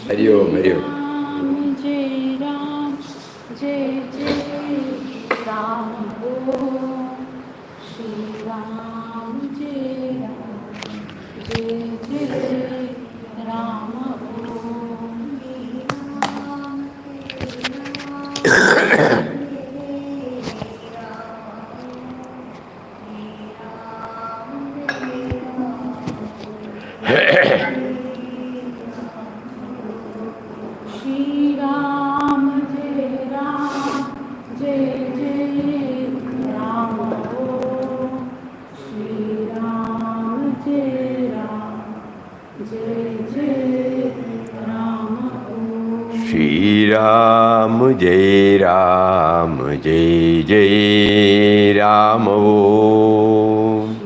Hari Om, Hari Om. Jai Ram, Jai Jai Ram, Om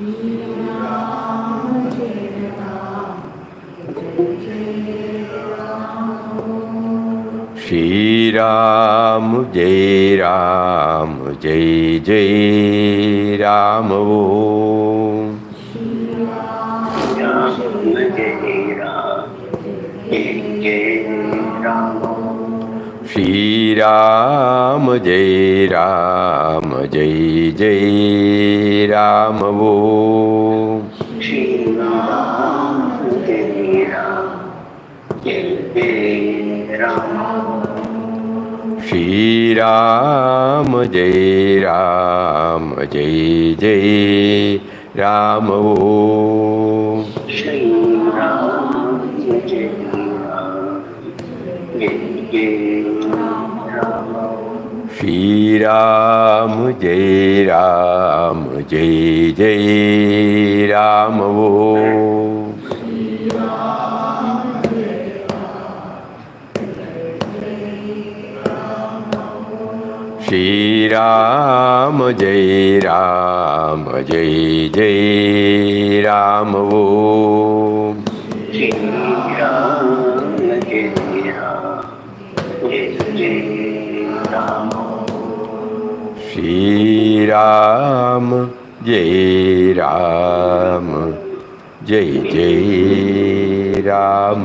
Shri Ram, Jai Ram, Jai Jai Ram, Shri Ram, Jai Ram, Jai Jai Ram, Om Shri Ram, Jai Ram, Jai Jai Ram, Om Shri Ram, Jai Ram, Jai Jai Ram. Shri Ram, Jai Ram, Jai Jai Ram. Shri Ram, Jai Ram, Jai Jai Ram. Shri Ram, Jai Ram, Jai Jai Ram. Shri Ram, Jai Ram, Jai Jai Ram. Shri Ram, Jai Ram, Jai Jai Ram. Shri Ram, Jai Ram, Jai Jai Ram. Shri Ram, Jai Ram, Jai Jai Ram. Shri Ram, Jai Ram, Jai Jai Ram. Shri Ram, Jai Ram, Jai Jai Ram.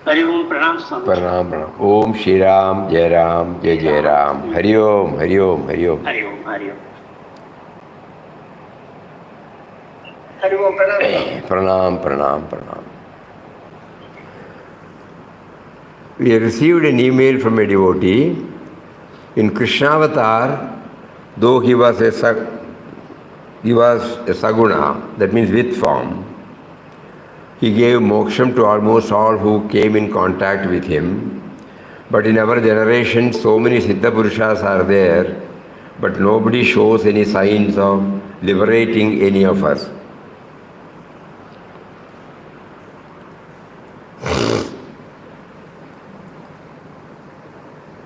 Hari Om, Pranam Swami. Pranam, Pranam. Om Shri Ram, Jai Ram, Jai Jai Ram. Hari Om, Hari Om, Hari Om. Hari Om, Hari Om. Hari Om, Pranam. Pranam, Pranam, Pranam. We received an email from a devotee. In Krishnavatar, though he was a saguna, that means with form, he gave moksham to almost all who came in contact with him. But in our generation, so many Siddha Purushas are there, but nobody shows any signs of liberating any of us.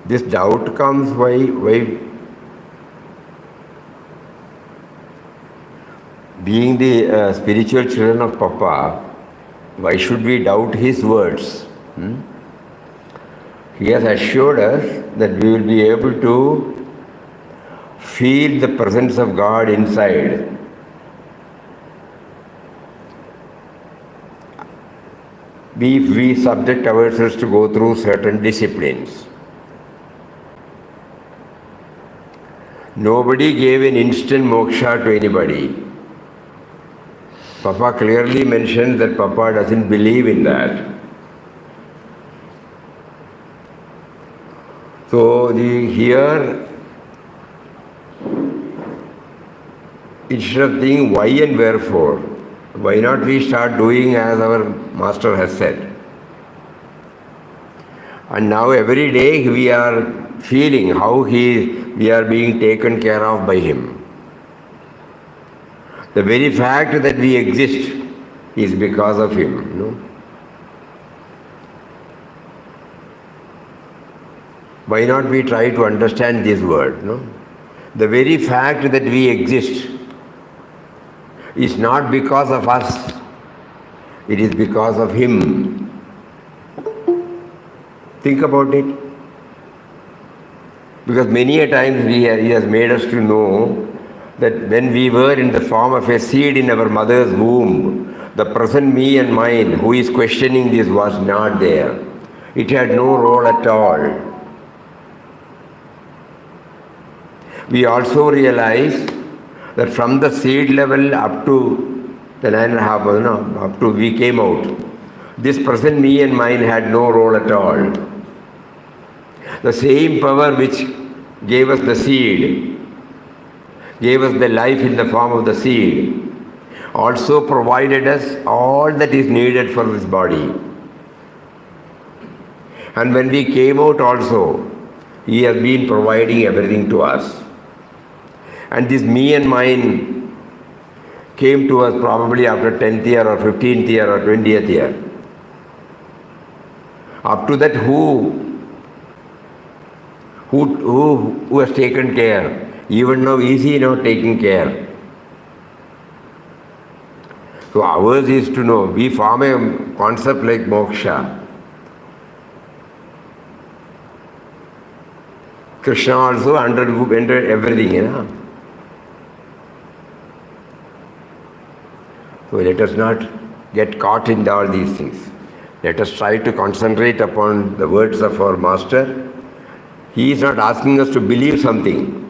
This doubt comes why being the spiritual children of Papa, why should we doubt his words? He has assured us that we will be able to feel the presence of God inside. If we subject ourselves to go through certain disciplines. Nobody gave an instant moksha to anybody. Papa clearly mentioned that Papa doesn't believe in that. So here, instead of thinking why and wherefore, why not we start doing as our master has said? And now every day we are feeling how we are being taken care of by him. The very fact that we exist is because of him. Why not we try to understand this word? No? The very fact that we exist is not because of us, it is because of Him. Think about it. Because many a times He has made us to know that when we were in the form of a seed in our mother's womb, the present me and mine who is questioning this was not there. It had no role at all. We also realize that from the seed level up to the 9.5, up to we came out, this present me and mine had no role at all. The same power which gave us the seed, gave us the life in the form of the seed, also provided us all that is needed for this body. And when we came out also, He has been providing everything to us. And this me and mine came to us probably after 10th year or 15th year or 20th year. Up to that, who has taken care? Even now, is He now taking care? So ours is to know, we form a concept like moksha. Krishna also entered everything, So let us not get caught in all these things. Let us try to concentrate upon the words of our Master. He is not asking us to believe something.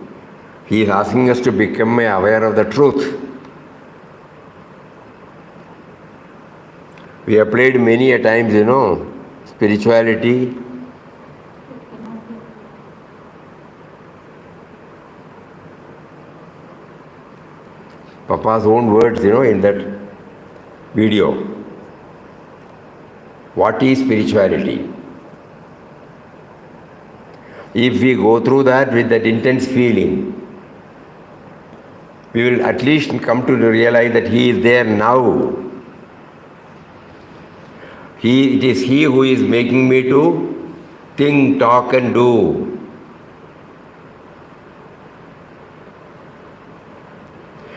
He is asking us to become aware of the truth. We have played many a times, spirituality. Papa's own words, in that video. What is spirituality? If we go through that with that intense feeling, we will at least come to realize that He is there now. It is He who is making me to think, talk and do.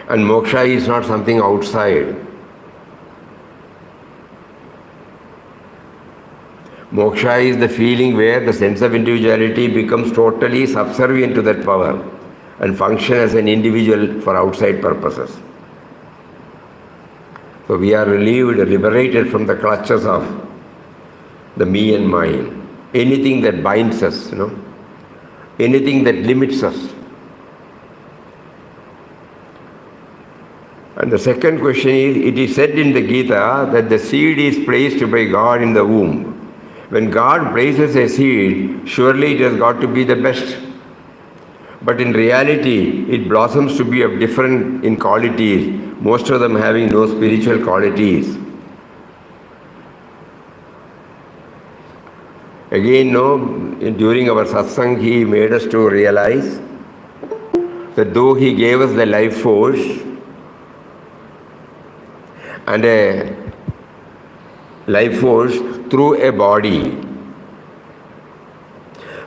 And moksha is not something outside. Moksha is the feeling where the sense of individuality becomes totally subservient to that power and function as an individual for outside purposes. So we are relieved, liberated from the clutches of the me and mine. Anything that binds us, anything that limits us. And the second question is, it is said in the Gita that the seed is placed by God in the womb. When God places a seed, surely it has got to be the best. But in reality, it blossoms to be of different in qualities, most of them having no spiritual qualities. Again, during our satsang, he made us to realize that though he gave us the life force and a life force through a body,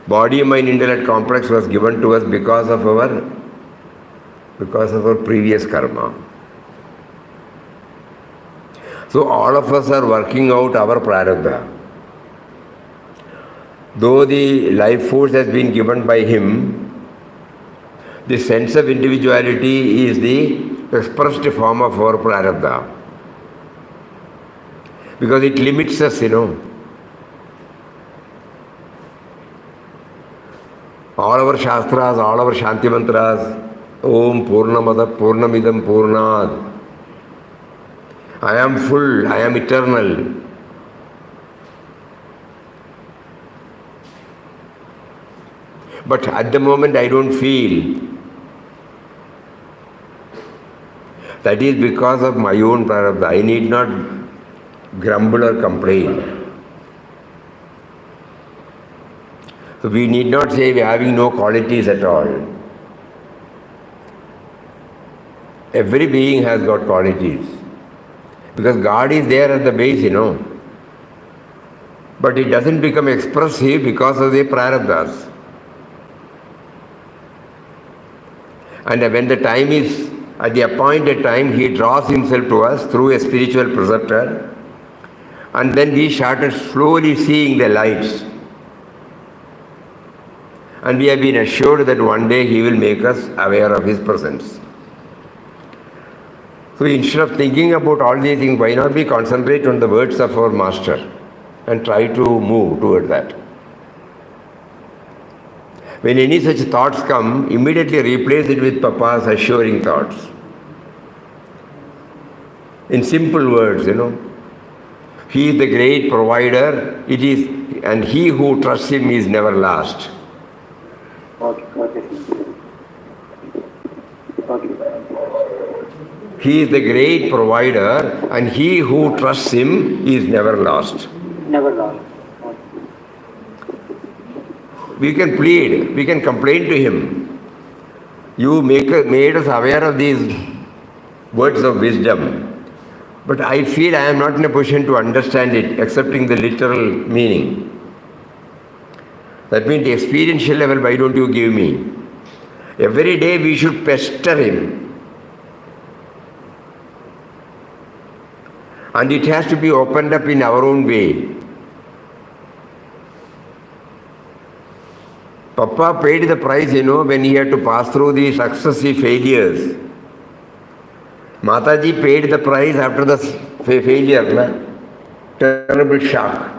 mind intellect complex was given to us because of our previous karma. So all of us are working out our prarabdha. Though the life force has been given by him, the sense of individuality is the expressed form of our prarabdha. Because it limits us, All our shastras, all our shanti mantras, Om Purnamada Purnamidam Purnad. I am full, I am eternal. But at the moment I don't feel. That is because of my own prarabdha. I need not grumble or complain. So we need not say we are having no qualities at all. Every being has got qualities. Because God is there at the base, But it doesn't become expressive because of the prarabdhas. And when the time is at the appointed time, he draws himself to us through a spiritual preceptor. And then we started slowly seeing the lights. And we have been assured that one day he will make us aware of his presence. So instead of thinking about all these things, why not we concentrate on the words of our master and try to move toward that? When any such thoughts come, immediately replace it with Papa's assuring thoughts. In simple words, he is the great provider, and he who trusts him is never lost. He is the great provider, and he who trusts him is never lost. Never lost. We can plead, we can complain to him. You made us aware of these words of wisdom, but I feel I am not in a position to understand it, accepting the literal meaning. That means the experiential level, why don't you give me? Every day we should pester him. And it has to be opened up in our own way. Papa paid the price, when he had to pass through the successive failures. Mataji paid the price after the failure, terrible shock.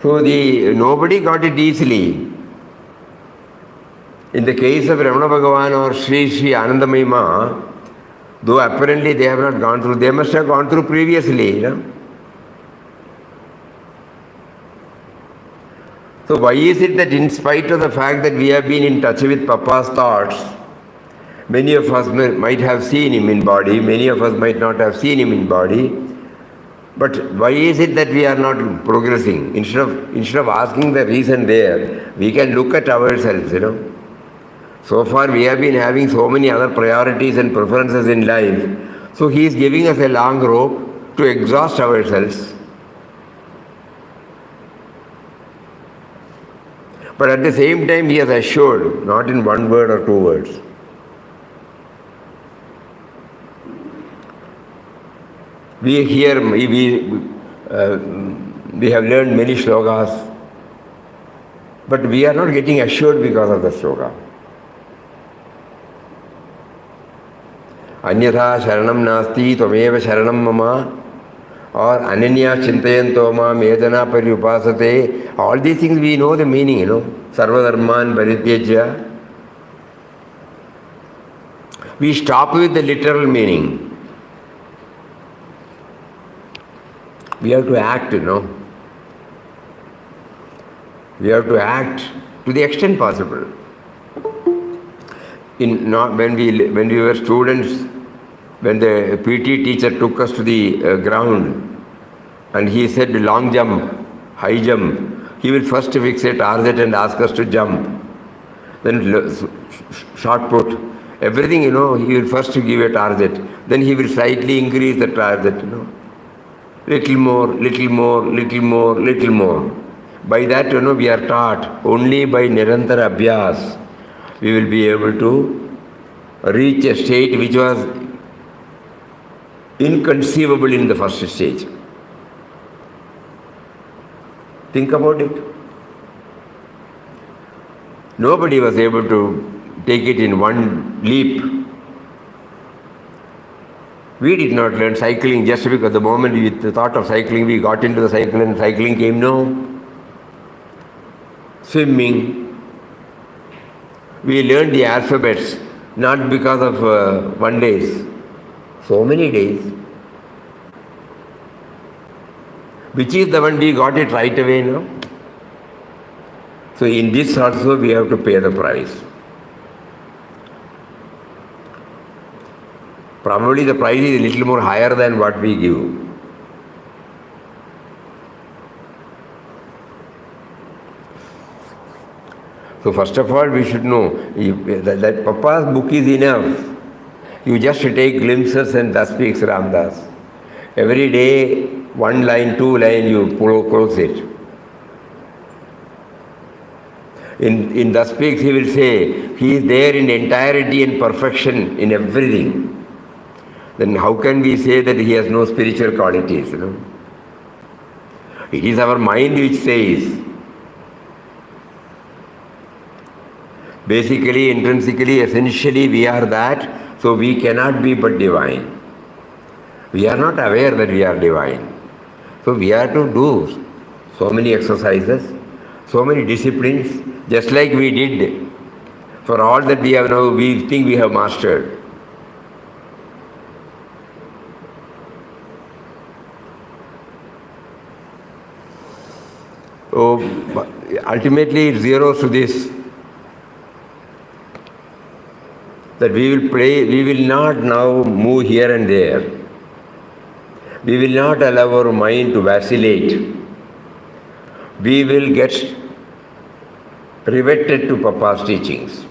So nobody got it easily. In the case of Ramana Bhagavan or Sri Anandamayima, though apparently they have not gone through, they must have gone through previously. So why is it that in spite of the fact that we have been in touch with Papa's thoughts, many of us might have seen him in body, many of us might not have seen him in body, but why is it that we are not progressing? Instead of asking the reason there, we can look at ourselves, So far we have been having so many other priorities and preferences in life. So he is giving us a long rope to exhaust ourselves. But at the same time he has assured, not in one word or two words. We have learned many slokas, but we are not getting assured because of the sloka. Anyatha sharanam nasti tvameva sharanam mama, or ananya chintayanto ma medana paryupasate. All these things we know the meaning, Sarvadharman parityajya. We stop with the literal meaning. We have to act, We have to act to the extent possible. When we were students, when the PT teacher took us to the ground and he said long jump, high jump, he will first fix a target and ask us to jump. Then short put, everything, he will first give a target. Then he will slightly increase the target, Little more, little more, little more, little more. By that, we are taught only by Nirantara Abhyas we will be able to reach a state which was inconceivable in the first stage. Think about it. Nobody was able to take it in one leap. We did not learn cycling just because the moment we thought of cycling, we got into the cycle and cycling came. No. Swimming. We learned the alphabets not because of 1 day. So many days. Which is the one we got it right away, So in this also we have to pay the price. Probably the price is a little more higher than what we give. So first of all, we should know that Papa's book is enough. You just take glimpses and thus speaks Ramdas. Every day, 1 line, 2 line, you close it. In Thus Speaks, he will say, he is there in entirety and perfection in everything. Then how can we say that he has no spiritual qualities? It is our mind which says. Basically, intrinsically, essentially, we are that, so we cannot be but divine. We are not aware that we are divine. So we have to do so many exercises, so many disciplines, just like we did. For all that we have now, we think we have mastered. So ultimately it zeroes to this, that we will not now move here and there. We will not allow our mind to vacillate. We will get riveted to Papa's teachings.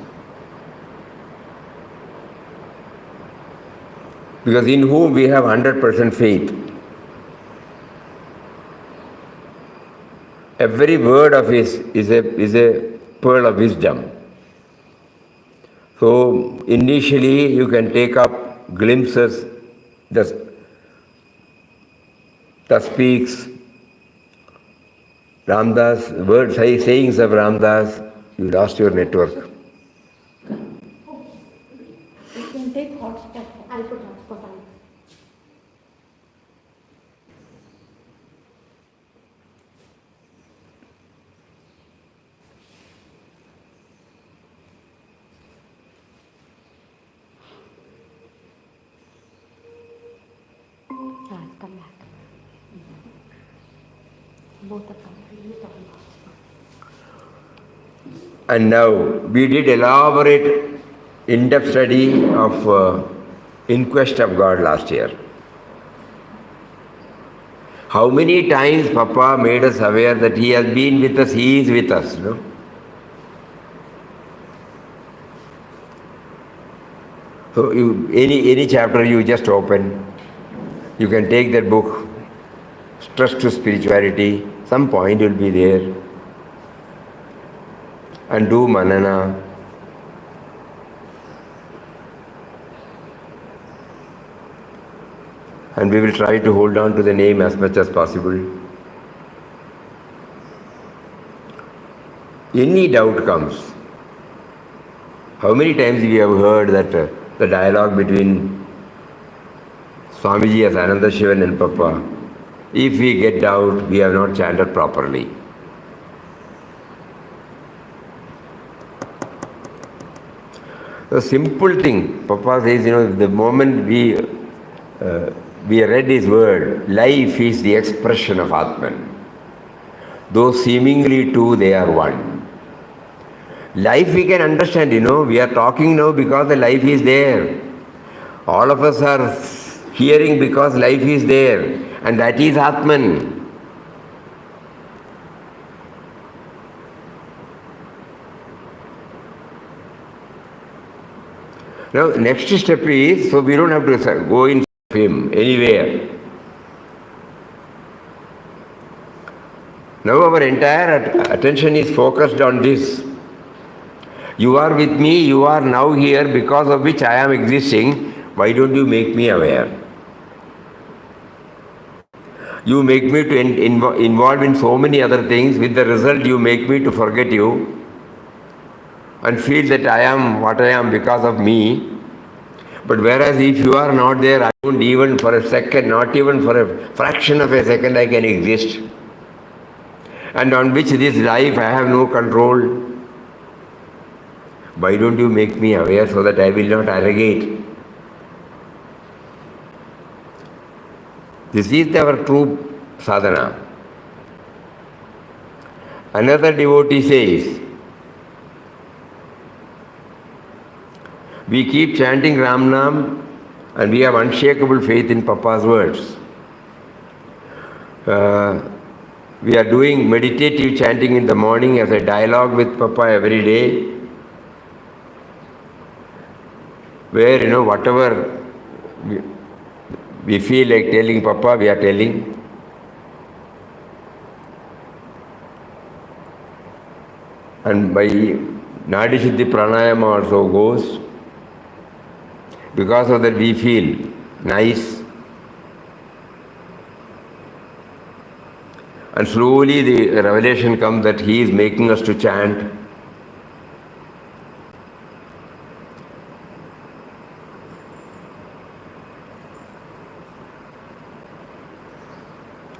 Because in whom we have 100% faith. Every word of his is a pearl of wisdom. So initially you can take up glimpses, Thus Speaks, Ramdas, words, sayings of Ramdas. You lost your network. You can take hotspot. I'll put hotspot on. Come back. Both of them. And now we did elaborate, in-depth study of In Quest of God last year. How many times Papa made us aware that he has been with us, he is with us, no? So any chapter you just open, you can take that book, Stress to Spirituality, some point will be there, and do manana. And we will try to hold on to the name as much as possible. Any doubt comes. How many times we have heard that the dialogue between Swamiji as Anandashram and Papa, if we get doubt, we have not chanted properly. The simple thing, Papa says, the moment we read his word, life is the expression of Atman. Though seemingly two, they are one. Life we can understand, we are talking now because the life is there. All of us are hearing because life is there, and that is Atman. Now, next step is, so we don't have to go in him anywhere. Now our entire attention is focused on this. You are with me, you are now here because of which I am existing. Why don't you make me aware? You make me to involve in so many other things, with the result you make me to forget you and feel that I am what I am because of me. But whereas if you are not there, I don't even for a second, not even for a fraction of a second I can exist. And on which this life I have no control. Why don't you make me aware so that I will not arrogate? This is our true sadhana. Another devotee says, we keep chanting Ram Nam and we have unshakable faith in Papa's words. We are doing meditative chanting in the morning as a dialogue with Papa every day, where, whatever we feel like telling Papa, we are telling. And by Nadi Shuddhi Pranayama also goes. Because of that we feel nice. And slowly the revelation comes that he is making us to chant.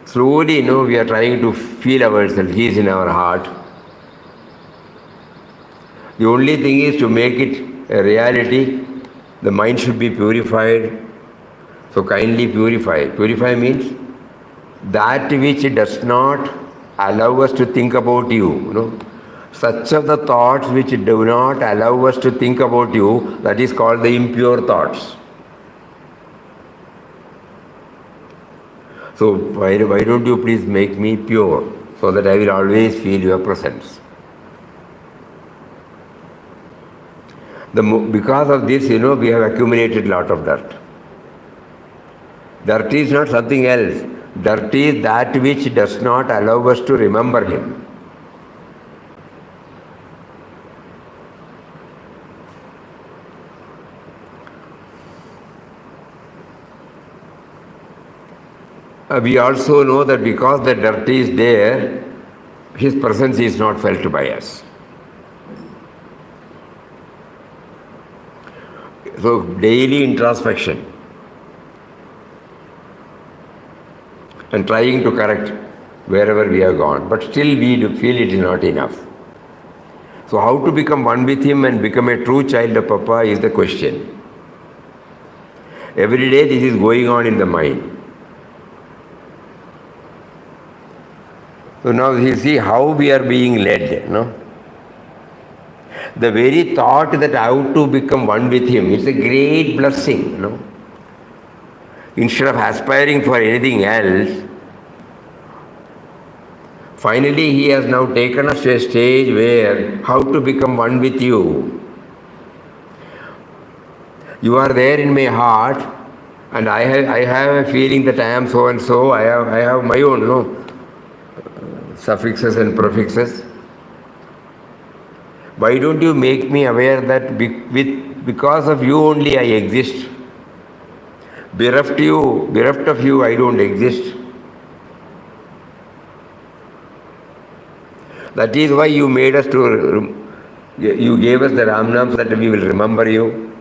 Slowly, we are trying to feel ourselves. He is in our heart. The only thing is to make it a reality. The mind should be purified. So kindly purify. Purify means that which does not allow us to think about you. Such of the thoughts which do not allow us to think about you, that is called the impure thoughts. So why don't you please make me pure, so that I will always feel your presence. Because of this, we have accumulated a lot of dirt. Dirt is not something else. Dirt is that which does not allow us to remember him. We also know that because the dirt is there, his presence is not felt by us. So daily introspection and trying to correct wherever we have gone, but still we feel it is not enough. So how to become one with him and become a true child of Papa is the question. Every day this is going on in the mind. So now you see how we are being led. The very thought that how to become one with him, it's a great blessing. Instead of aspiring for anything else, finally he has now taken us to a stage where how to become one with you. You are there in my heart, and I have a feeling that I am so and so. I have my own suffixes and prefixes. Why don't you make me aware that because of you only I exist? Bereft of you, I don't exist. That is why you made us you gave us the Ramnam so that we will remember you.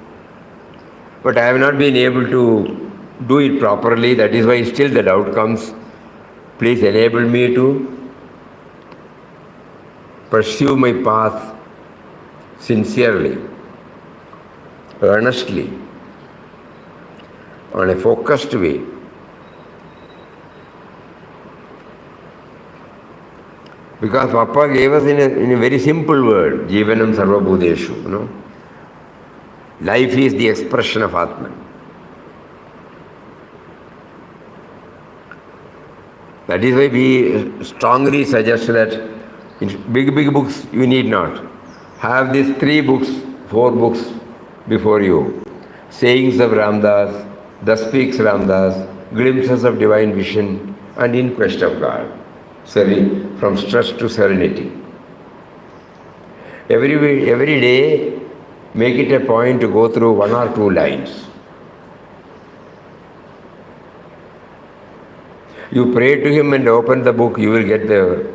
But I have not been able to do it properly. That is why still the doubt comes. Please enable me to pursue my path sincerely, earnestly, on a focused way. Because Papa gave us in a very simple word, Jivanam Sarva Bhuteshu. Life is the expression of Atman. That is why we strongly suggest that in big books you need not. Have these 3 books, 4 books before you. Sayings of Ramdas, Thus Speaks Ramdas, Glimpses of Divine Vision, and In Quest of God. From stress to serenity. Every day, make it a point to go through 1 or 2 lines. You pray to him and open the book, you will get the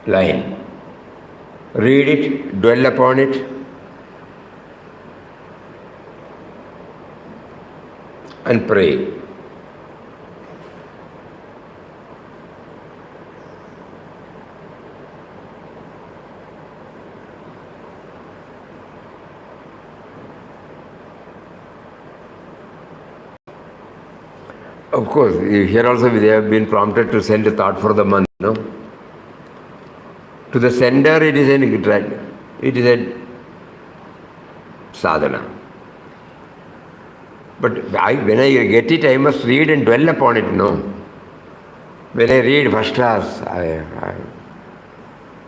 line. Read it, dwell upon it, and pray. Of course, here also they have been prompted to send a thought for the month. To the sender, it is a sadhana. But when I get it, I must read and dwell upon it. When I read first class,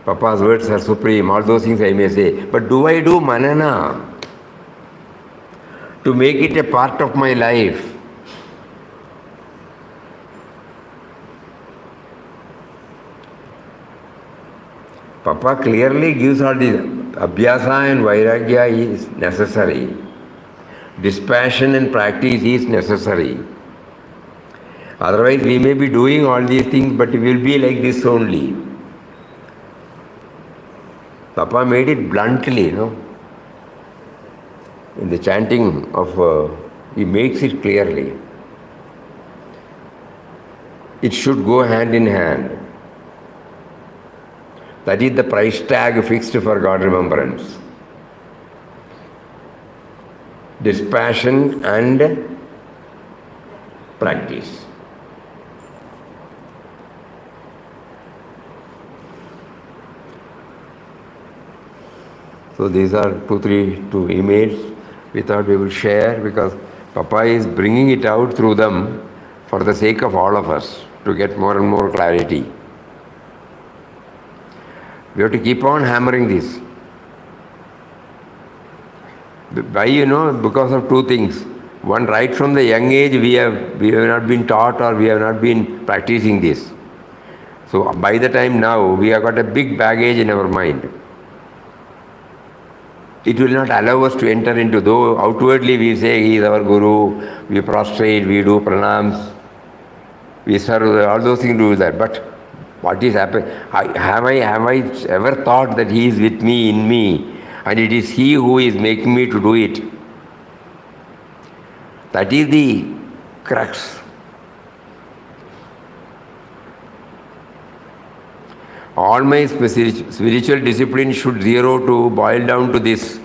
Papa's words are supreme. All those things I may say. But do I do manana to make it a part of my life? Papa clearly gives all these. Abhyasa and Vairagya is necessary. Dispassion and practice is necessary. Otherwise, we may be doing all these things, but we will be like this only. Papa made it bluntly, In the chanting of, he makes it clearly. It should go hand in hand. That is the price tag fixed for God remembrance. Dispassion and practice. So these are two emails we thought we will share because Papa is bringing it out through them for the sake of all of us to get more and more clarity. We have to keep on hammering this. Why, because of two things. One, right from the young age, we have not been taught or we have not been practicing this. So by the time now, we have got a big baggage in our mind. It will not allow us to enter into, though outwardly we say he is our guru, we prostrate, we do pranams, we serve, all those things do that. But what is happening? Have I ever thought that he is with me, in me, and it is he who is making me to do it? That is the crux. All my spiritual discipline should boil down to this,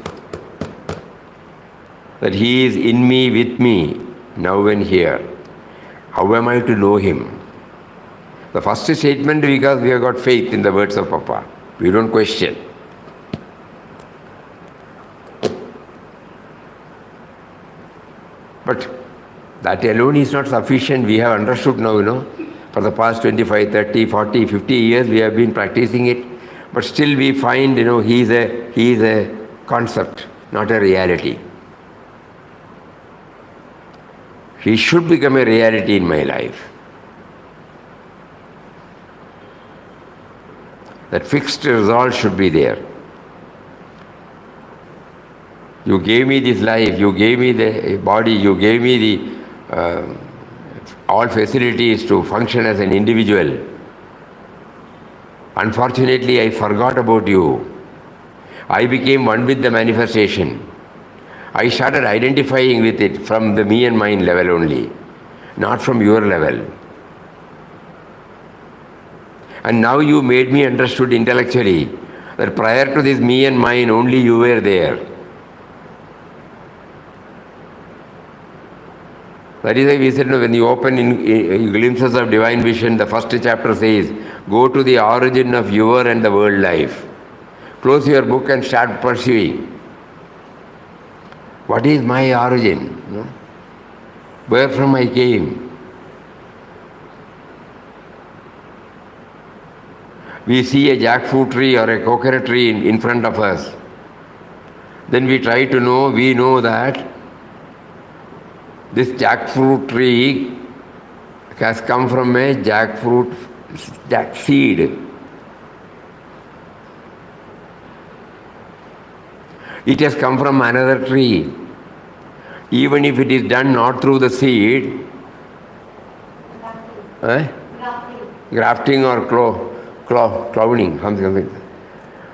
that he is in me, with me, now and here. How am I to know him? The first statement, because we have got faith in the words of Papa. We don't question. But that alone is not sufficient. We have understood now, For the past 25, 30, 40, 50 years we have been practicing it. But still we find, he is a concept, not a reality. He should become a reality in my life. That fixed resolve should be there. You gave me this life, you gave me the body, you gave me the all facilities to function as an individual. Unfortunately, I forgot about you. I became one with the manifestation. I started identifying with it from the me and mine level only, not from your level. And now you made me understood intellectually that prior to this me and mine, only you were there. That is why we said, when you open in glimpses of divine vision, the first chapter says, go to the origin of your and the world life. Close your book and start pursuing. What is my origin? Where from I came? We see a jackfruit tree or a coconut tree in front of us. Then we try to know, we know that this jackfruit tree has come from a jack seed. It has come from another tree. Even if it is done not through the seed, grafting or cloning, something.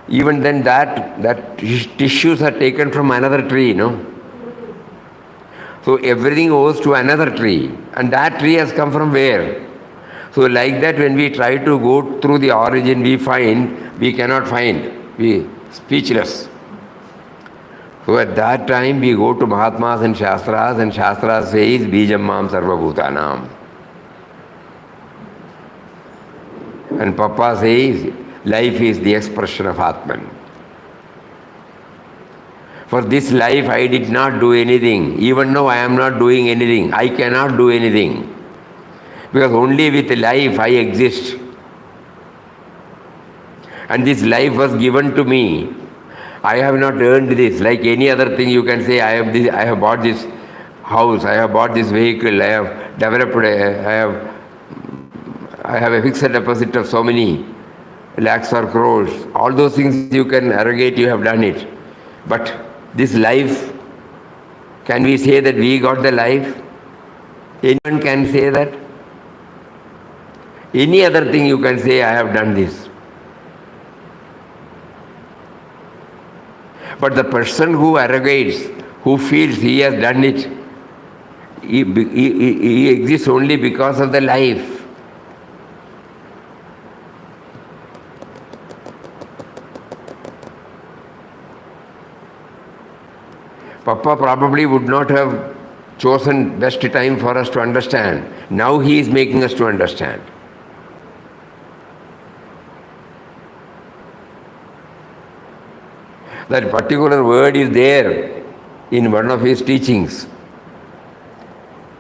Even then that tissues are taken from another tree, So everything owes to another tree. And that tree has come from where? So like that, when we try to go through the origin, we cannot find. We speechless. So at that time, we go to Mahatmas and Shastras says, Bijam Mam Sarva Bhutanam. And Papa says, life is the expression of Atman. For this life, I did not do anything. Even now, I am not doing anything. I cannot do anything. Because only with life, I exist. And this life was given to me. I have not earned this. Like any other thing, you can say, I have bought this house, I have bought this vehicle, I have developed, I have a fixed deposit of so many lakhs or crores. All those things you can arrogate, you have done it. But this life, can we say that we got the life? Anyone can say that? Any other thing you can say, I have done this. But the person who arrogates, who feels he has done it, he exists only because of the life. Papa probably would not have chosen best time for us to understand. Now he is making us to understand. That particular word is there in one of his teachings.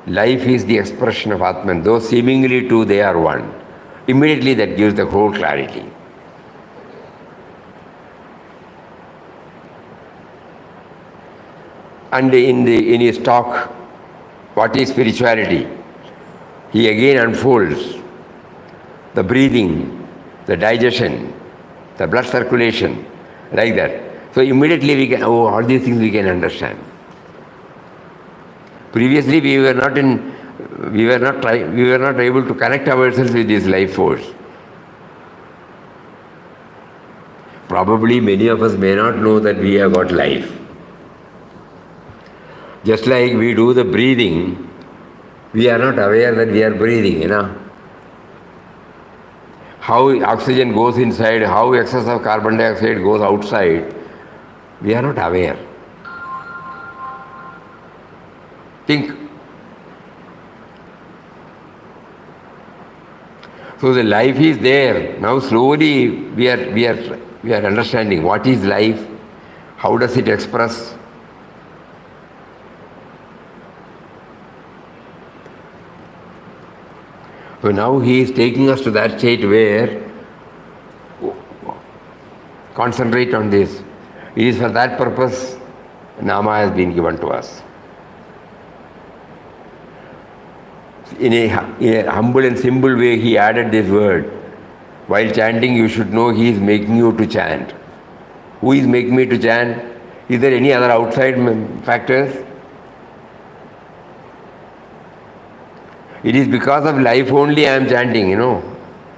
Life is the expression of Atman. Though seemingly two, they are one. Immediately that gives the whole clarity. And in his talk, what is spirituality? He again unfolds the breathing, the digestion, the blood circulation, like that. So immediately we can, all these things we can understand. Previously we were not able to connect ourselves with this life force. Probably many of us may not know that we have got life. Just like we do the breathing, we are not aware that we are breathing, How oxygen goes inside, how excess of carbon dioxide goes outside, we are not aware. Think. So the life is there. Now slowly we are understanding what is life, how does it express. So now he is taking us to that state where concentrate on this. It is for that purpose Nama has been given to us. In a humble and simple way, he added this word. While chanting, you should know he is making you to chant. Who is making me to chant? Is there any other outside factors? It is because of life only I am chanting,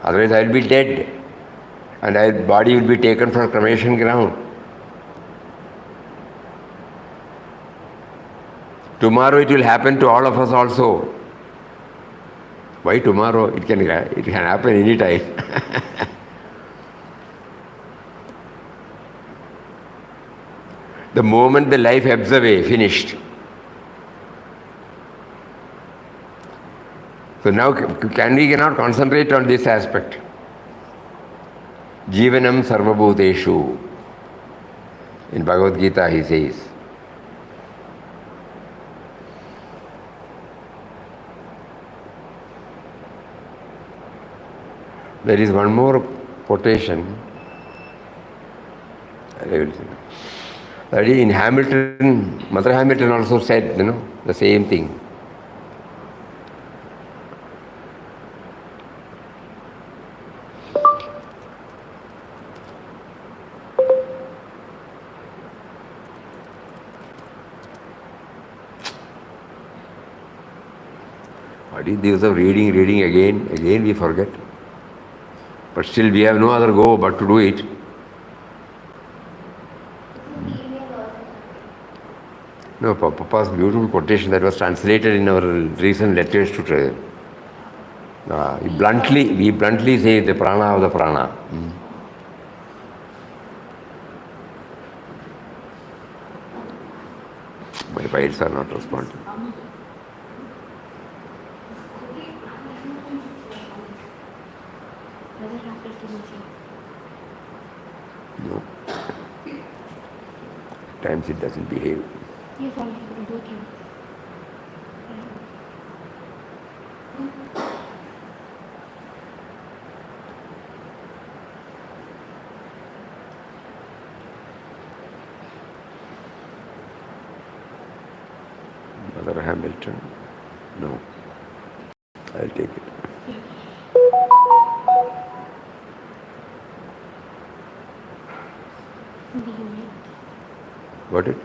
Otherwise I will be dead. And my body will be taken for cremation ground. Tomorrow it will happen to all of us also. Why tomorrow? It can happen any time. The moment the life ebbs away, finished. So now we cannot concentrate on this aspect. Jivanam sarvabhuteshu. In Bhagavad Gita he says. There is one more quotation. That is in Hamilton, Mother Hamilton also said, the same thing. What is the use of reading again we forget. But still we have no other go but to do it. No, Papa's beautiful quotation that was translated in our recent letters to we bluntly say the prana of the prana. My files are not responding. No. At times it doesn't behave. Yes, I'll do it. Mother Hamilton? No. I'll take it. Got it?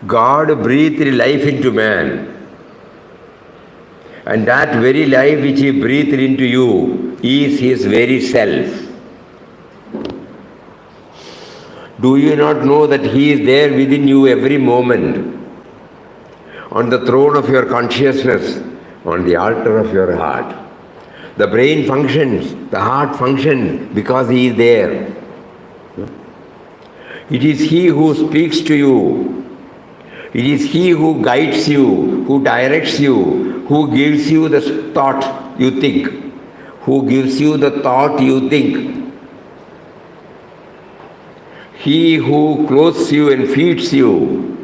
God breathed life into man, and that very life which He breathed into you is His very self. Do you not know that He is there within you every moment, on the throne of your consciousness, on the altar of your heart? The brain functions, the heart functions because He is there. It is He who speaks to you. It is He who guides you, who directs you, who gives you the thought you think, who gives you the thought you think. He who clothes you and feeds you,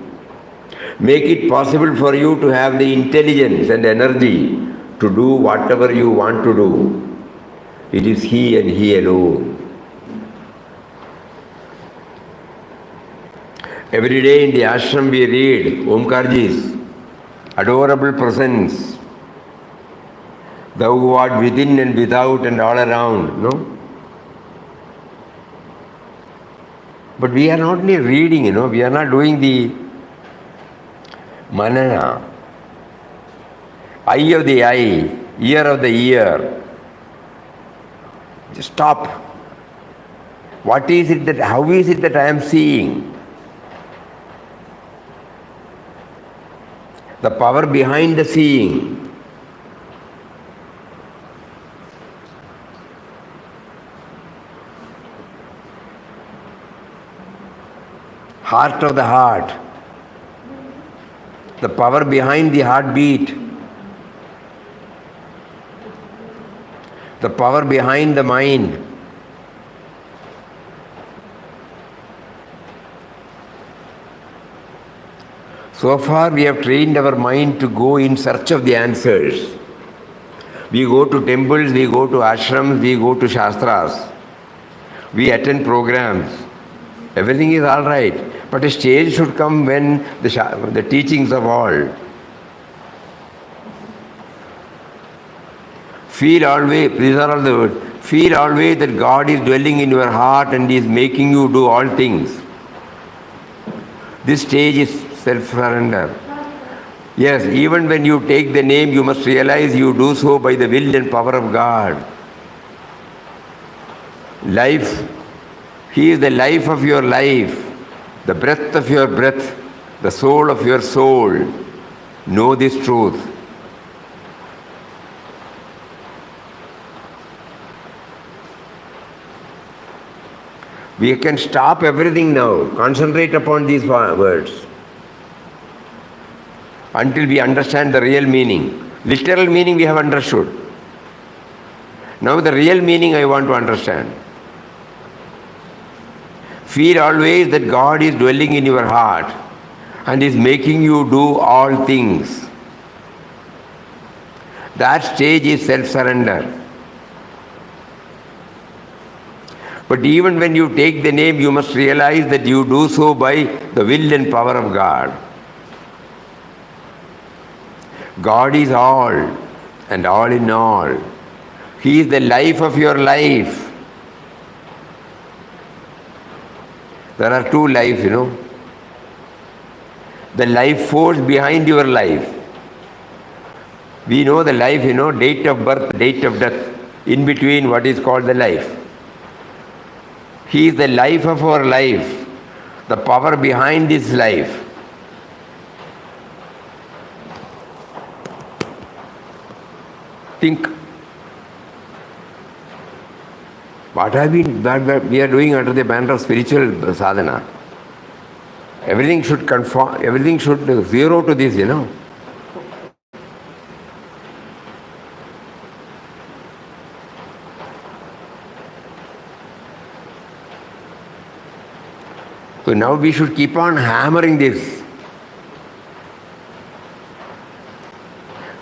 make it possible for you to have the intelligence and energy to do whatever you want to do. It is He and He alone. Every day in the ashram we read Omkarji's adorable presence, thou who art within and without and all around, no? But we are not only reading, we are not doing the manana. Eye of the eye, ear of the ear. Just stop. What is it that, how is it that I am seeing? The power behind the seeing. Heart of the heart. The power behind the heartbeat. The power behind the mind. So far we have trained our mind to go in search of the answers. We go to temples, we go to ashrams, we go to shastras. We attend programs. Everything is all right. But a stage should come when the teachings of all. Feel always, these are all the words. Feel always that God is dwelling in your heart and is making you do all things. This stage is self-surrender. Yes, even when you take the name, you must realize you do so by the will and power of God. Life, He is the life of your life, the breath of your breath, the soul of your soul. Know this truth. We can stop everything now, concentrate upon these words until we understand the real meaning. Literal meaning we have understood. Now the real meaning I want to understand. Feel always that God is dwelling in your heart and is making you do all things. That stage is self-surrender. But even when you take the name, you must realize that you do so by the will and power of God. God is all and all in all. He is the life of your life. There are two lives, The life force behind your life. We know the life, date of birth, date of death. In between what is called the life. He is the life of our life. The power behind this life. Think. What we are doing under the banner of spiritual sadhana. Everything should conform, everything should zero to this, So now we should keep on hammering this.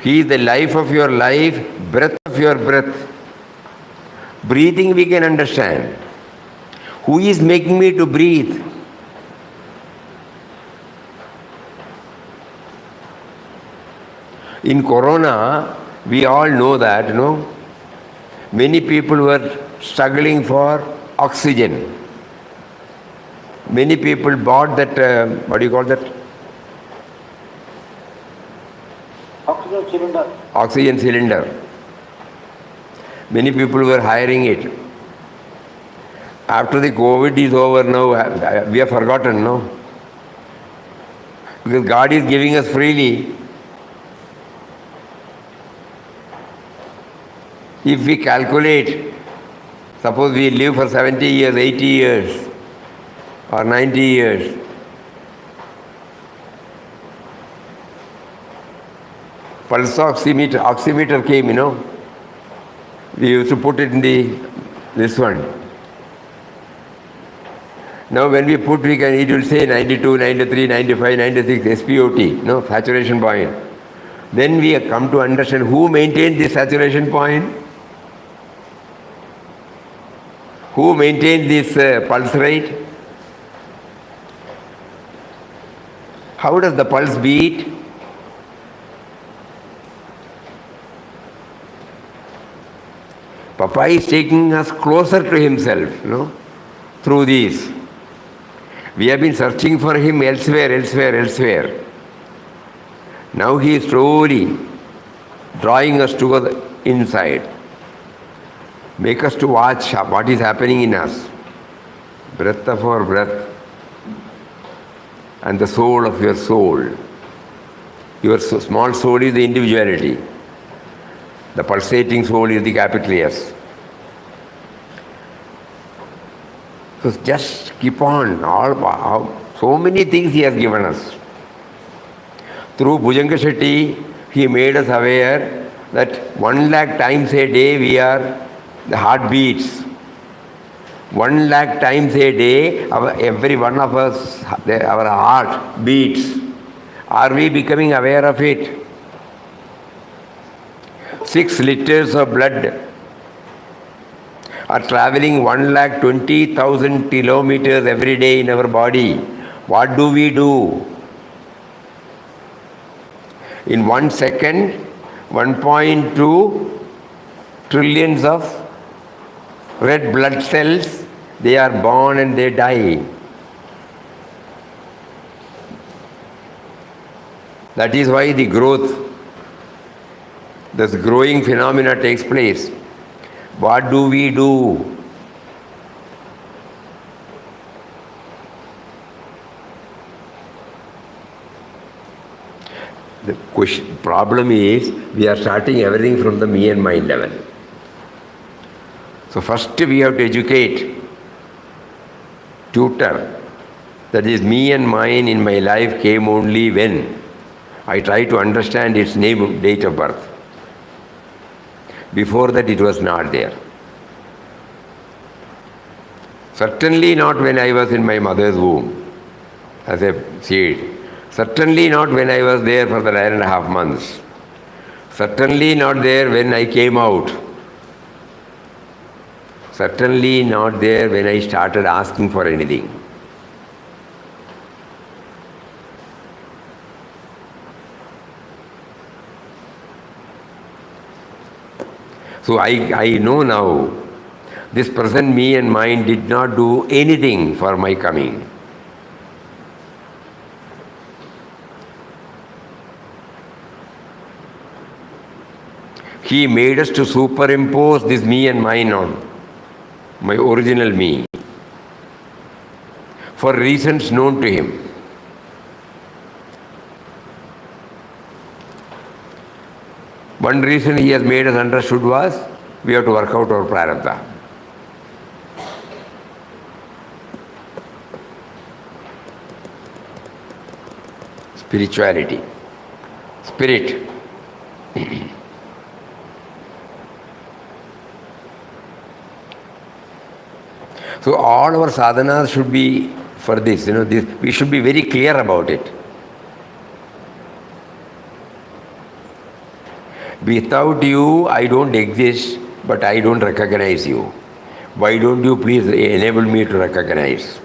He is the life of your life, breath of your breath. Breathing we can understand. Who is making me to breathe? In Corona, we all know that, many people were struggling for oxygen. Many people bought that, what do you call that? Oxygen cylinder. Oxygen cylinder. Many people were hiring it. After the COVID is over now, we have forgotten, no? Because God is giving us freely. If we calculate, suppose we live for 70 years, 80 years, or 90 years, pulse oximeter came, We used to put it in this one. Now when we put, it will say 92, 93, 95, 96, SpOT, saturation point. Then we have come to understand who maintains this saturation point, who maintains this pulse rate, how does the pulse beat. Papa is taking us closer to himself, through these. We have been searching for him elsewhere. Now he is slowly drawing us to the inside. Make us to watch what is happening in us. Breath of our breath and the soul of your soul. Your small soul is the individuality. The pulsating soul is the capital S. So just keep on. So many things he has given us. Through Bhujanga Shetty, he made us aware that 1 lakh times a day the heart beats. 1 lakh times a day, every one of us, our heart beats. Are we becoming aware of it? 6 liters of blood are traveling 1,20,000 kilometers every day in our body. What do we do? In 1 second, 1.2 trillions of red blood cells, they are born and they die. That is why the growth, this growing phenomena takes place. What do we do? The problem is, we are starting everything from the me and mind level. So first we have to educate, tutor. That is, me and mine in my life came only when I try to understand its name, date of birth. Before that it was not there. Certainly not when I was in my mother's womb as a seed. Certainly not when I was there for the 9.5 months. Certainly not there when I came out. Certainly not there when I started asking for anything. So I know now, this present me and mind did not do anything for my coming. He made us to superimpose this me and mine on my original me, for reasons known to him. One reason he has made us understood was, we have to work out our prarabdha. Spirituality, spirit. So all our sadhanas should be for this. This, we should be very clear about it. Without you, I don't exist, but I don't recognize you. Why don't you please enable me to recognize?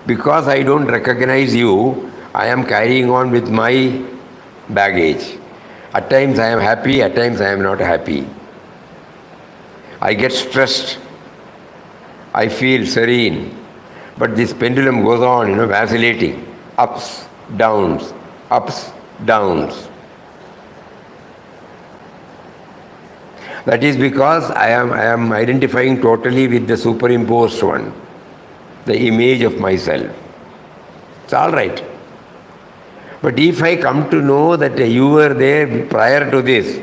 Because I don't recognize you, I am carrying on with my baggage. At times I am happy, at times I am not happy. I get stressed. I feel serene. But this pendulum goes on, vacillating. Ups, downs, ups, downs. That is because I am identifying totally with the superimposed one, the image of myself. It's all right. But if I come to know that you were there prior to this,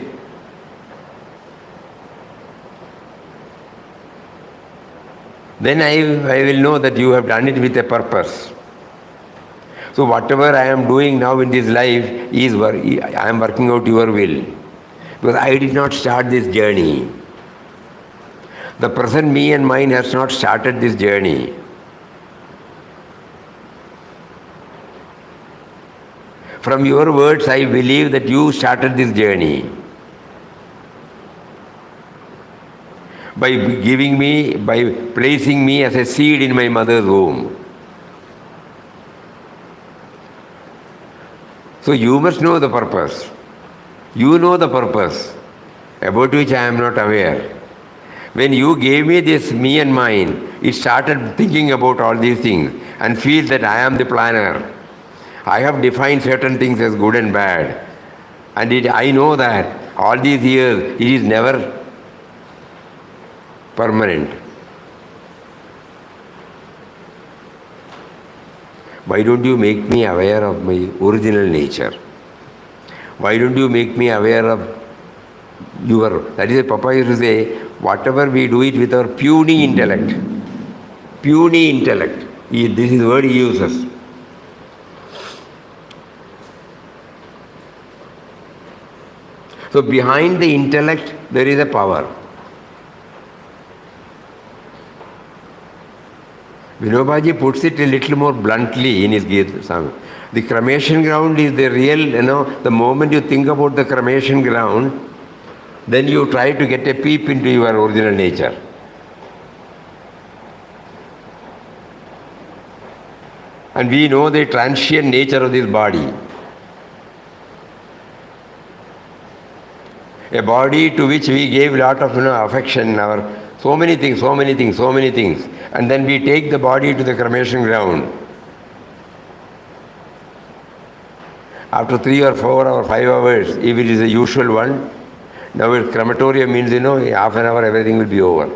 then I will know that you have done it with a purpose. So whatever I am doing now in this life is I am working out your will. Because I did not start this journey. The present me and mine has not started this journey. From your words, I believe that you started this journey. By placing me as a seed in my mother's womb. So you must know the purpose. You know the purpose, about which I am not aware. When you gave me this me and mine, it started thinking about all these things and feel that I am the planner. I have defined certain things as good and bad. And I know that all these years it is never permanent. Why don't you make me aware of my original nature? Why don't you make me aware of that is what Papa used to say, whatever we do it with our puny intellect. Puny intellect. This is the word he uses. So behind the intellect, there is a power. Vinobaji puts it a little more bluntly in his Gita song. The cremation ground is the real, the moment you think about the cremation ground, then you try to get a peep into your original nature. And we know the transient nature of this body. A body to which we gave a lot of affection, so many things. And then we take the body to the cremation ground. After 3 or 4 or 5 hours, if it is a usual one, now a crematorium means, half an hour everything will be over.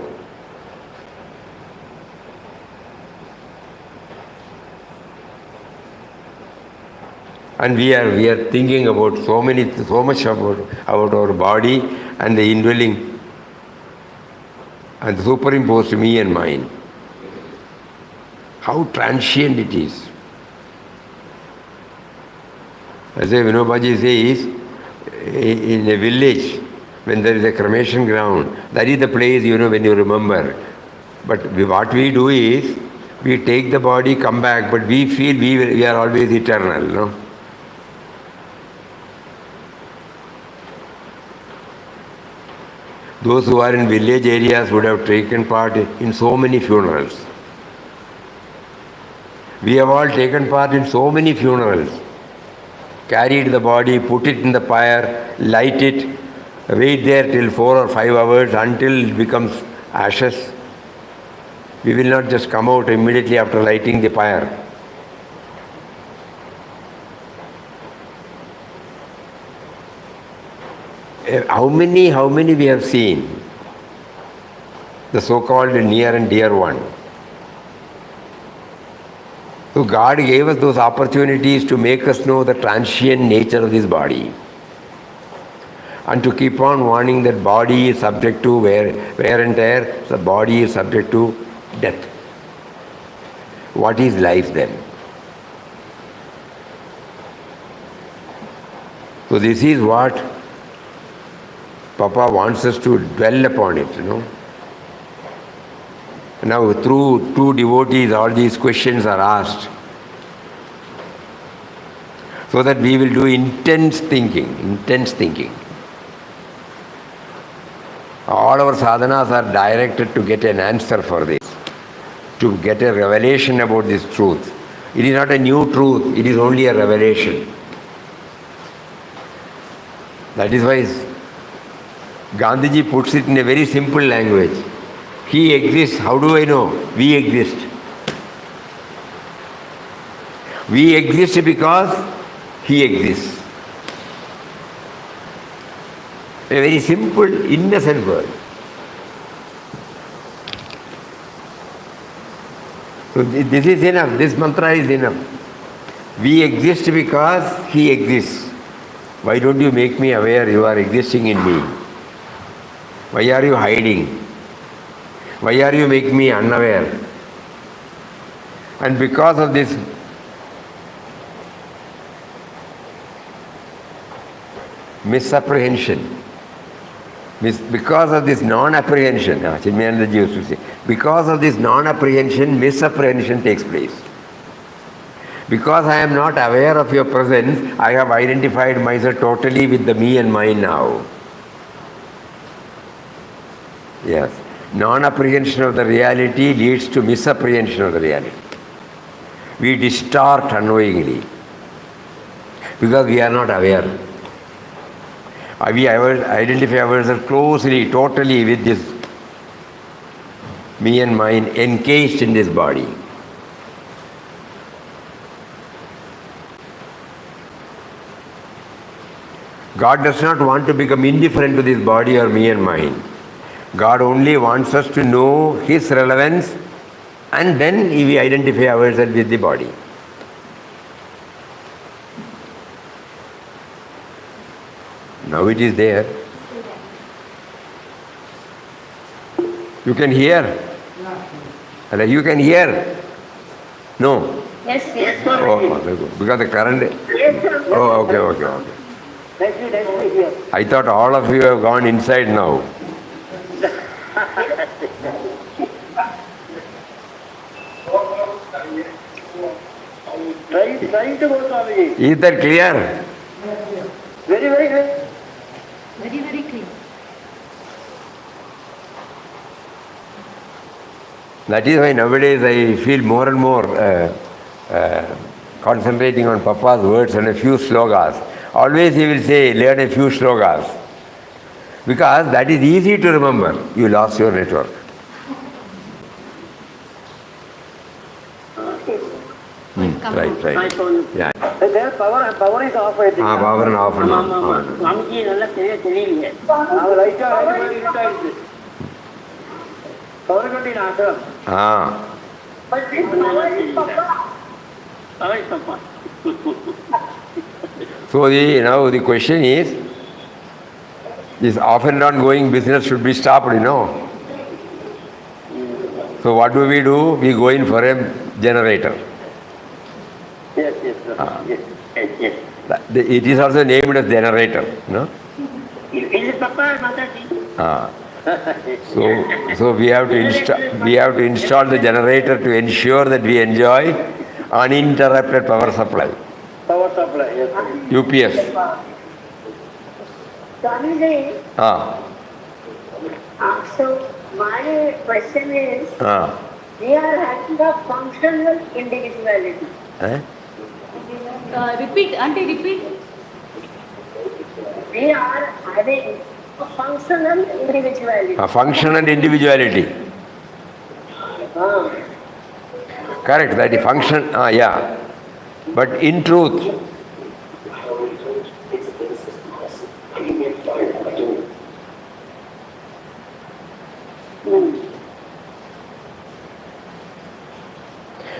And we are thinking about so much about our body and the indwelling and the superimposed me and mine. How transient it is. As Vinobaji says, in a village, when there is a cremation ground, that is the place, when you remember. But what we do is, we take the body, come back, but we feel we are always eternal, Those who are in village areas would have taken part in so many funerals. We have all taken part in so many funerals. Carried the body, put it in the fire, light it, wait there till 4 or 5 hours until it becomes ashes. We will not just come out immediately after lighting the fire. How many we have seen? The so-called near and dear one. So God gave us those opportunities to make us know the transient nature of this body. And to keep on warning that body is subject to wear and tear, the body is subject to death. What is life then? So this is what Papa wants us to dwell upon it, Now, through two devotees, all these questions are asked, so that we will do intense thinking, intense thinking. All our sadhanas are directed to get an answer for this, to get a revelation about this truth. It is not a new truth, it is only a revelation. That is why Gandhiji puts it in a very simple language. He exists. How do I know? We exist. We exist because he exists. A very simple, innocent word. So this is enough. This mantra is enough. We exist because he exists. Why don't you make me aware you are existing in me? Why are you hiding? Why are you making me unaware? And because of this misapprehension, because of this non-apprehension, Chinmayanandaji used to say, because of this non-apprehension, misapprehension takes place. Because I am not aware of your presence, I have identified myself totally with the me and mine now. Yes. Non-apprehension of the reality leads to misapprehension of the reality. We distort unknowingly because we are not aware. We identify ourselves closely, totally with this me and mine encased in this body. God does not want to become indifferent to this body or me and mine. God only wants us to know His relevance, and then we identify ourselves with the body. Now it is there. You can hear? You can hear? No? Yes, yes. Oh, because the current... Yes, sir. Oh, okay. Nicely here. I thought all of you have gone inside now. Trying to go, Swamiji. Is that clear? Very, very good. Very, very clear. That is why nowadays I feel more and more concentrating on Papa's words and a few slogas. Always he will say, learn a few slogas. Because that is easy to remember. You lost your network. Right. My phone. Yeah. There power is off, I think. Power and off and on. Swamiji நல்லா தெரியலையே. நான் லைட்டா இருட்டாயிடுச்சு. Power கட்டின ashram. Power is Papa. So now the question is, this off and on going business should be stopped, So what do? We go in for a generator. Yes, sir. Yes. It is also named as generator, Is it Papa or Mataji? So we have to install the generator to ensure that we enjoy uninterrupted power supply. Power supply, yes. UPS. Swamiji, so my question is, we are having a functional individuality. Repeat, Auntie, repeat. We are having a functional individuality. A functional individuality. Correct, that is function, yeah. But in truth,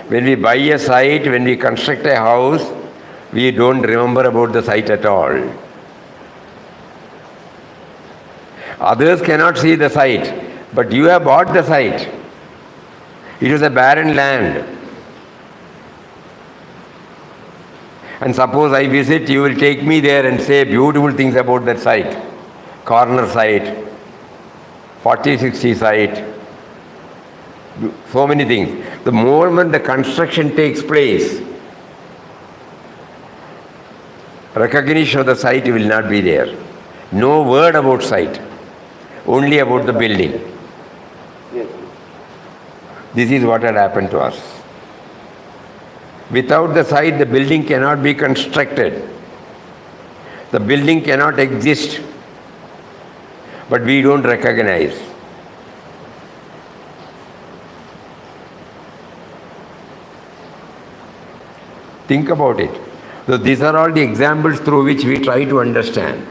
when we buy a site, when we construct a house, we don't remember about the site at all. Others cannot see the site, but you have bought the site. It is a barren land. And suppose I visit, you will take me there and say beautiful things about that site. Corner site, 40-60 site. so many things. The moment the construction takes place, recognition of the site will not be there. No word about site, only about the building. Yes. This is what had happened to us. Without the site, the building cannot be constructed. The building cannot exist. But we don't recognize. Think about it. So these are all the examples through which we try to understand.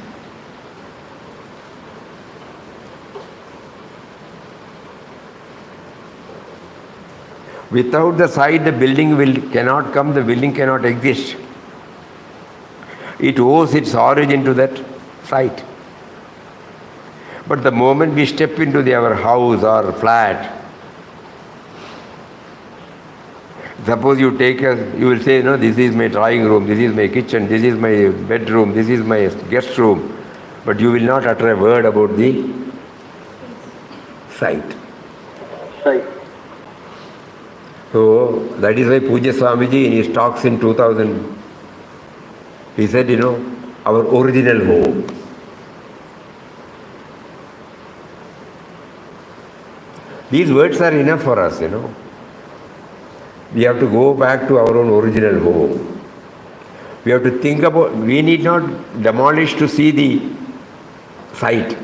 Without the site, the building cannot come, the building cannot exist. It owes its origin to that site. But the moment we step into our house or flat, suppose you will say, no, this is my drawing room, this is my kitchen, this is my bedroom, this is my guest room. But you will not utter a word about the site. Right. So that is why Pujya Swamiji in his talks in 2000, he said, our original home. These words are enough for us, We have to go back to our own original home. We have to think about, we need not demolish to see the site.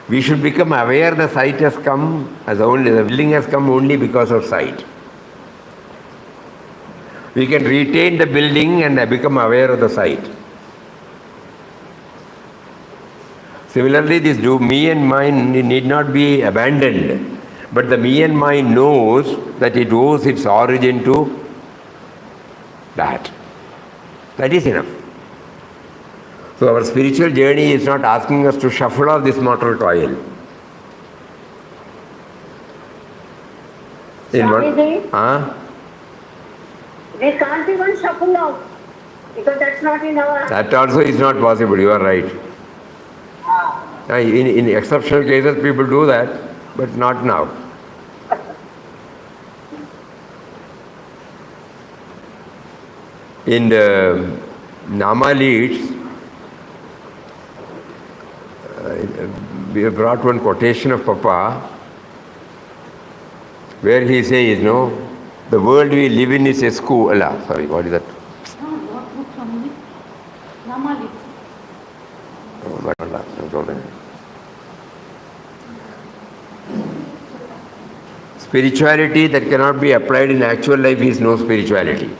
We should become aware the site has come, the building has come only because of sight. We can retain the building and become aware of the site. Similarly, this me and mine need not be abandoned, but the me and mine knows that it owes its origin to that. That is enough. So our spiritual journey is not asking us to shuffle off this mortal coil. Swamiji, we can't even shuffle off because that's not in our hands. That also is not possible, you are right. In exceptional cases people do that, but not now. In the Nama leads, we have brought one quotation of Papa where he says, the world we live in is a school. Sorry, what is that? What book, Swamiji? Namali. Spirituality that cannot be applied in actual life is no spirituality.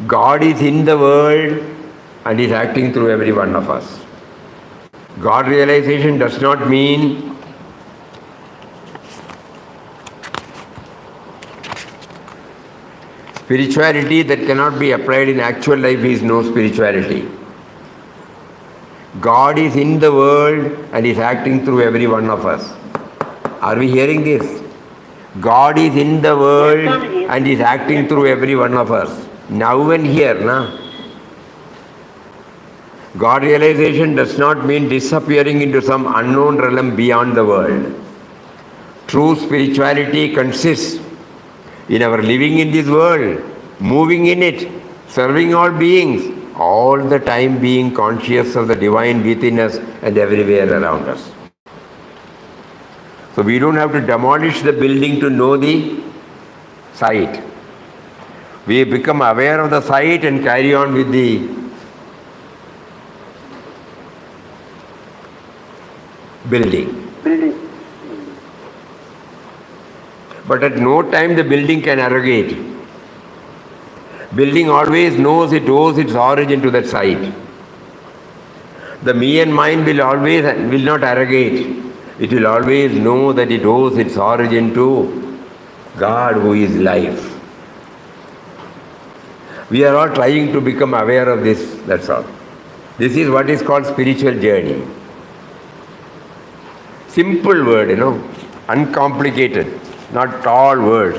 God is in the world and is acting through every one of us. God realization does not mean spirituality that cannot be applied in actual life is no spirituality. God is in the world and is acting through every one of us. Are we hearing this? God is in the world and is acting through every one of us. Now and here, God realization does not mean disappearing into some unknown realm beyond the world. True spirituality consists in our living in this world, moving in it, serving all beings, all the time being conscious of the divine within us and everywhere around us. So we don't have to demolish the building to know the site. We become aware of the site and carry on with the building. But at no time the building can arrogate. Building always knows it owes its origin to that site. The me and mine will not arrogate. It will always know that it owes its origin to God who is life. We are all trying to become aware of this, that's all. This is what is called spiritual journey. Simple word, uncomplicated, not all words.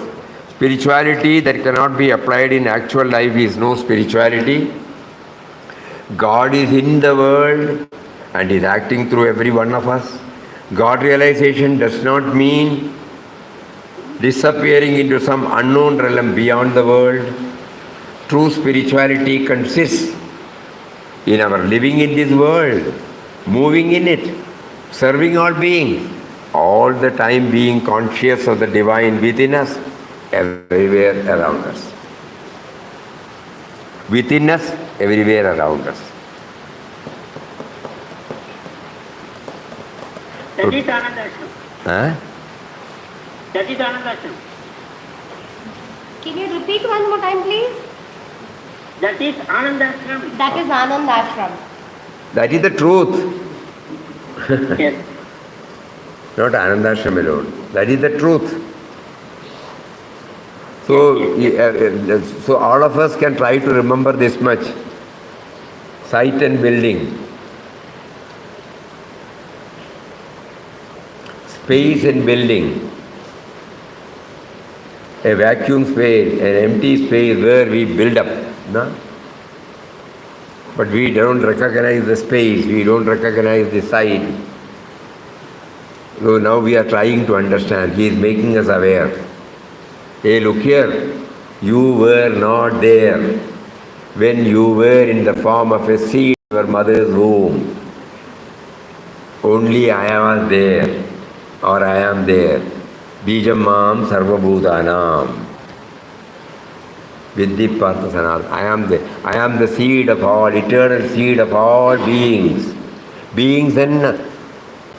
Spirituality that cannot be applied in actual life is no spirituality. God is in the world and is acting through every one of us. God realization does not mean disappearing into some unknown realm beyond the world. True spirituality consists in our living in this world, moving in it, serving all beings, all the time being conscious of the divine within us, everywhere around us. Within us, everywhere around us. That is Anandashram. Huh? That is Anandashram. Can you repeat one more time, please? That is Anandashram. That is Anandashram. That is the truth. Yes. Not Anandashram alone. That is the truth. So all of us can try to remember this much. Site and building. Space and building. A vacuum space, an empty space where we build up. No? But we don't recognize the space, we don't recognize the site. So now we are trying to understand. He is making us aware. Hey, look here, you were not there when you were in the form of a seed in your mother's womb. Only I was there, or I am there. Bijam Mam Sarvabhutanam. Vidhi Parthasanat. I am the seed of all, eternal seed of all beings. Beings and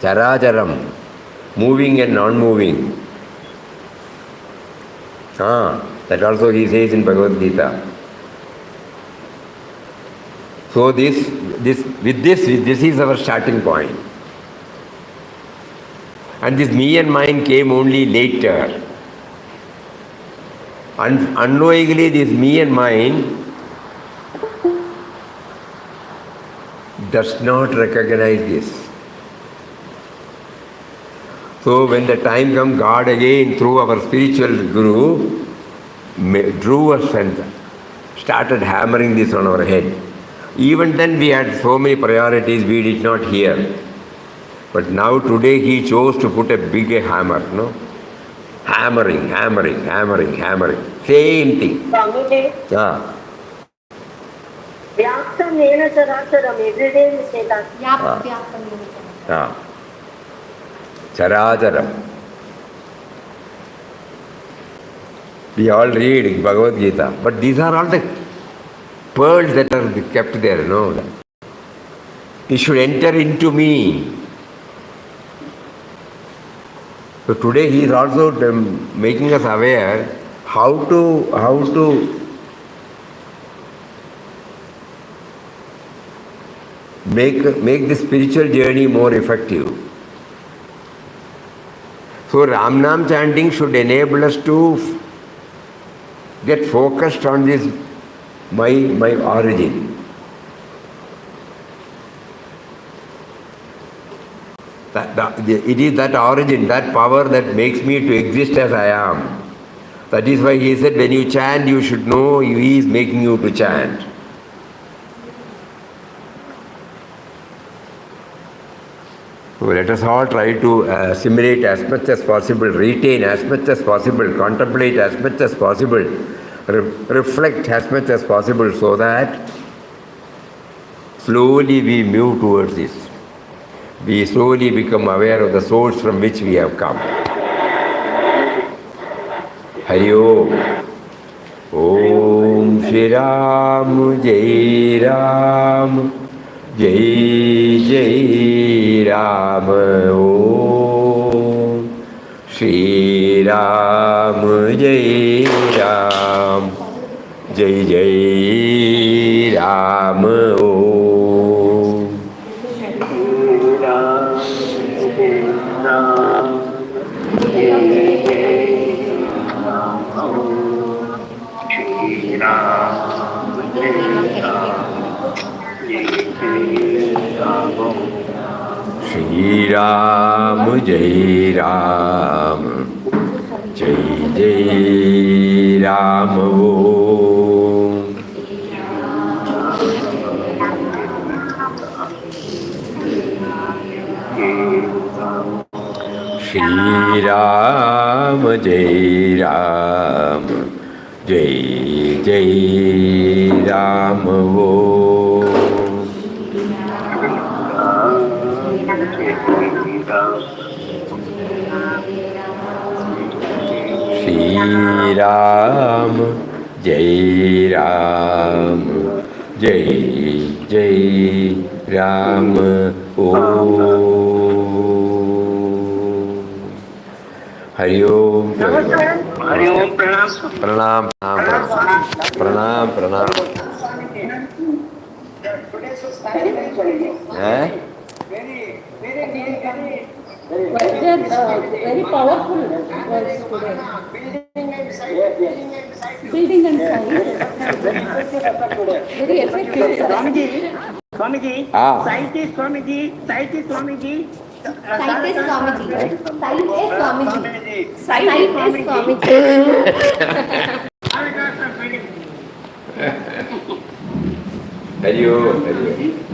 Characharam, moving and non-moving. That also he says in Bhagavad Gita. So this is our starting point. And this me and mine came only later. Unknowingly, this me and mine does not recognize this. So when the time comes, God again through our spiritual guru drew us and started hammering this on our head. Even then we had so many priorities we did not hear. But now today he chose to put a big hammer, no? Hammering. Same thing. Swamiji, Vyaktam Nena Characharam, every day we say that. Characharam. We all read Bhagavad Gita, but these are all the pearls that are kept there, no? It should enter into me. So today he is also making us aware how to make the spiritual journey more effective. So Ram Nam chanting should enable us to get focused on this my origin. It is that origin, that power that makes me to exist as I am. That is why he said, when you chant, you should know he is making you to chant. So let us all try to assimilate as much as possible, retain as much as possible, contemplate as much as possible, reflect as much as possible, so that slowly we move towards this. We slowly become aware of the source from which we have come. Hari Om. Om Shri Ram Jai Ram Jai Jai Ram. Om Shri Ram Jai Ram Jai Jai Ram. Om Shri Ram Jai Ram Jai Jai Ram. Om Ram, Jai Ram, Jai Jai Ram. Shri Ram, Jai Ram, Jai Jai Ram. Hari Om. Hari Om, Pranam. Pranam, pranam, pranam. Eh? Very powerful words today. Building and science. Very effective. Swamiji, Ah. scientist Swamiji, scientist Swamiji. Scientist Swamiji. Scientist Swamiji. Swamiji. Scientist Swamiji. Hari Om.